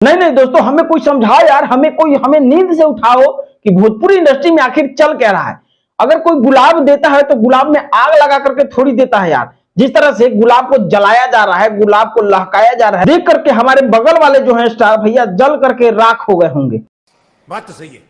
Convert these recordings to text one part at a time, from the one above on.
नहीं नहीं दोस्तों, हमें कोई समझाओ यार, हमें नींद से उठाओ कि भोजपुरी इंडस्ट्री में आखिर चल क्या रहा है। अगर कोई गुलाब देता है तो गुलाब में आग लगा करके थोड़ी देता है यार। जिस तरह से गुलाब को जलाया जा रहा है, गुलाब को लहकाया जा रहा है, देख करके हमारे बगल वाले जो है स्टार भैया जल करके राख हो गए होंगे। बात तो सही है।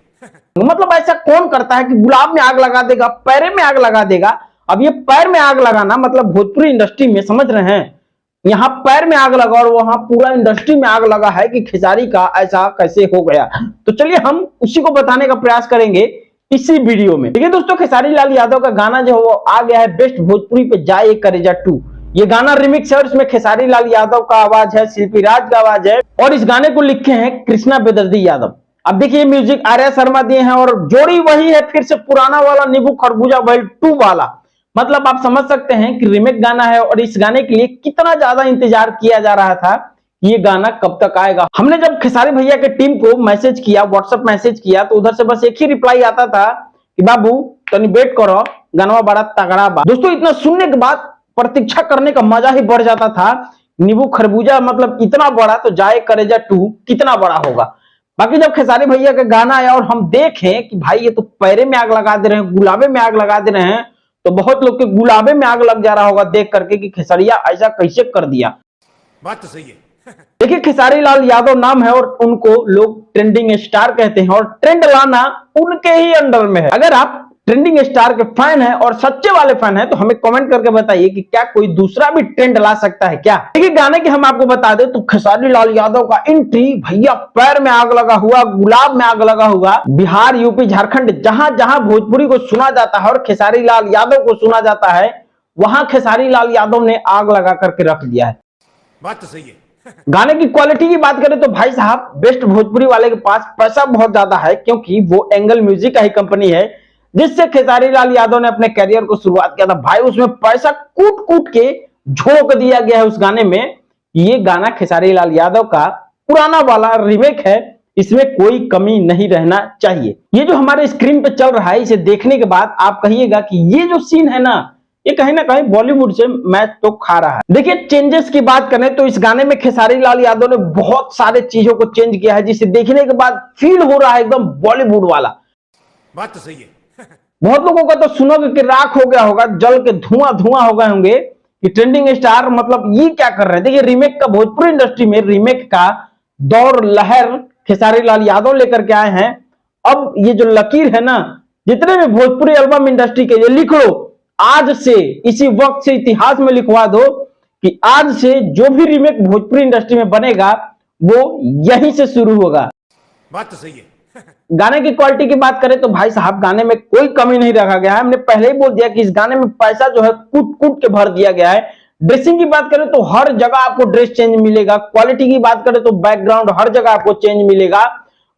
मतलब ऐसा कौन करता है कि गुलाब में आग लगा देगा, पैर में आग लगा देगा। अब ये पैर में आग लगाना मतलब भोजपुरी इंडस्ट्री में, समझ रहे हैं, यहाँ पैर में आग लगा और वहां पूरा इंडस्ट्री में आग लगा है कि खेसारी का ऐसा कैसे हो गया। तो चलिए हम उसी को बताने का प्रयास करेंगे इसी वीडियो में। ठीक है दोस्तों, खेसारी लाल यादव का गाना जो है वो आ गया है बेस्ट भोजपुरी पे जाए करेजा 2। ये गाना रिमिक्स है और इसमें खेसारी लाल यादव का आवाज है, शिल्पी राज का आवाज है और इस गाने को लिखे हैं कृष्णा बेदर्दी यादव। अब देखिए म्यूजिक आर्या शर्मा दिए हैं और जोड़ी वही है फिर से पुराना वाला नींबू खरबूजा वर्ल्ड 2 वाला। मतलब आप समझ सकते हैं कि रीमेक गाना है और इस गाने के लिए कितना ज्यादा इंतजार किया जा रहा था कि ये गाना कब तक आएगा। हमने जब खेसारी भैया के टीम को मैसेज किया, व्हाट्सएप मैसेज किया, तो उधर से बस एक ही रिप्लाई आता था कि बाबू तनी वेट करो, गाना बड़ा तगड़ा बा। दोस्तों इतना सुनने के बाद प्रतीक्षा करने का मजा ही बढ़ जाता था। नींबू खरबूजा मतलब इतना बड़ा, तो जाए करेजा 2 कितना बड़ा होगा। बाकी जब खेसारी भैया का गाना आया और हम देखें कि भाई ये तो पैरे में आग लगा दे रहे हैं, गुलाबे में आग लगा दे रहे हैं, तो बहुत लोग के गुलाबे में आग लग जा रहा होगा देख करके कि खेसरिया ऐसा कैसे कर दिया। बात तो सही है। देखिए खेसारी लाल यादव नाम है और उनको लोग ट्रेंडिंग स्टार कहते हैं और ट्रेंड लाना उनके ही अंडर में है। अगर आप ट्रेंडिंग स्टार के फैन हैं और सच्चे वाले फैन हैं तो हमें कमेंट करके बताइए कि क्या कोई दूसरा भी ट्रेंड ला सकता है क्या। देखिए गाने की हम आपको बता दें तो खेसारी लाल यादव का एंट्री भैया पैर में आग लगा हुआ, गुलाब में आग लगा हुआ। बिहार, यूपी, झारखंड जहां जहां भोजपुरी को सुना जाता है और खेसारी लाल यादव को सुना जाता है, वहां खेसारी लाल यादव ने आग लगा करके रख दिया है। बात तो सही है। गाने की क्वालिटी की बात करें तो भाई साहब बेस्ट भोजपुरी वाले के पास पैसा बहुत ज्यादा है, क्योंकि वो एंगल म्यूजिक का ही कंपनी है जिससे खेसारी लाल यादव ने अपने करियर को शुरुआत किया था। भाई उसमें पैसा कूट कूट के झोंक दिया गया है उस गाने में। ये गाना खेसारी लाल यादव का पुराना वाला रीमेक है, इसमें कोई कमी नहीं रहना चाहिए। ये जो हमारे स्क्रीन पे चल रहा है, इसे देखने के बाद आप कहिएगा कि ये जो सीन है ना, ये कहीं ना कहीं बॉलीवुड से मैच तो खा रहा है। देखिए चेंजेस की बात करें तो इस गाने में खेसारी लाल यादव ने बहुत सारे चीजों को चेंज किया है, जिसे देखने के बाद फील हो रहा है एकदम बॉलीवुड वाला। बात तो सही है। बहुत लोगों का तो सुनोगे कि राख हो गया होगा, जल के धुआं धुआं हो गए होंगे कि ट्रेंडिंग स्टार मतलब ये क्या कर रहे हैं। देखिए रीमेक का भोजपुरी इंडस्ट्री में रीमेक का दौर लहर खेसारी लाल यादव लेकर के आए हैं। अब ये जो लकीर है ना, जितने भी भोजपुरी एल्बम इंडस्ट्री के, ये लिख लो आज से, इसी वक्त से इतिहास में लिखवा दो कि आज से जो भी रीमेक भोजपुरी इंडस्ट्री में बनेगा वो यहीं से शुरू होगा। बात तो सही है। गाने की क्वालिटी की बात करें तो भाई साहब गाने में कोई कमी नहीं रखा गया है। हमने पहले ही बोल दिया कि इस गाने में पैसा जो है कूट कूट के भर दिया गया है। ड्रेसिंग की बात करें तो हर जगह आपको ड्रेस चेंज मिलेगा। क्वालिटी की बात करें तो बैकग्राउंड हर जगह आपको चेंज मिलेगा।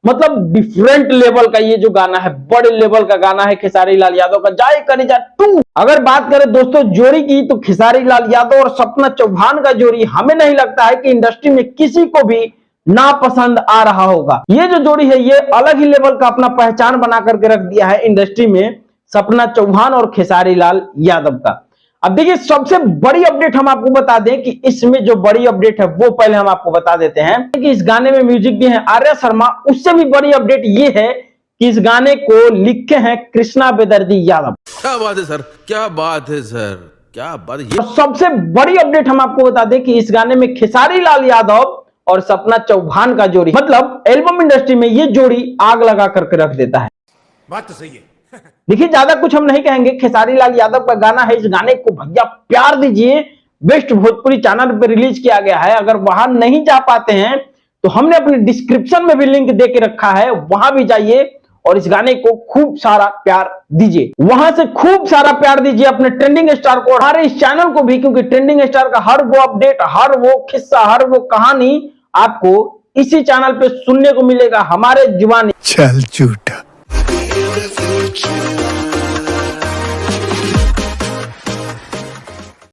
मतलब डिफरेंट लेवल का ये जो गाना है, बड़े लेवल का गाना है खेसारी लाल यादव का जाए करेजा 2। अगर बात करें दोस्तों जोड़ी की तो खेसारी लाल यादव और सपना चौहान का जोड़ी हमें नहीं लगता है कि इंडस्ट्री में किसी को भी नापसंद आ रहा होगा। ये जो जोड़ी है ये अलग ही लेवल का अपना पहचान बना करके रख दिया है इंडस्ट्री में, सपना चौहान और खेसारी लाल यादव का। अब देखिए सबसे बड़ी अपडेट हम आपको बता दें कि इसमें जो बड़ी अपडेट है वो पहले हम आपको बता देते हैं कि इस गाने में म्यूजिक दिए हैं आर्या शर्मा। उससे भी बड़ी अपडेट ये है कि इस गाने को लिखे हैं कृष्णा बेदर्दी यादव। क्या बात है सर, क्या बात है सर, क्या बात है। सबसे बड़ी अपडेट हम आपको बता दें कि इस गाने में खेसारी लाल यादव और सपना चौहान का जोड़ी, मतलब एल्बम इंडस्ट्री में ये जोड़ी आग लगा करके रख देता है। बात तो सही है। देखिए ज्यादा कुछ हम नहीं कहेंगे, खेसारी लाल यादव का गाना है, इस गाने को भैया प्यार दीजिए। बेस्ट भोजपुरी चैनल पे रिलीज किया गया है, अगर वहां नहीं जा पाते हैं तो हमने अपने डिस्क्रिप्शन में भी लिंक दे के रखा है, वहां भी जाइए और इस गाने को खूब सारा प्यार दीजिए। वहां से खूब सारा प्यार दीजिए अपने ट्रेंडिंग स्टार को और हमारे इस चैनल को भी, क्योंकि ट्रेंडिंग स्टार का हर वो अपडेट, हर वो किस्सा, हर वो कहानी आपको इसी चैनल पे सुनने को मिलेगा हमारे जुबानी। चल झूठा।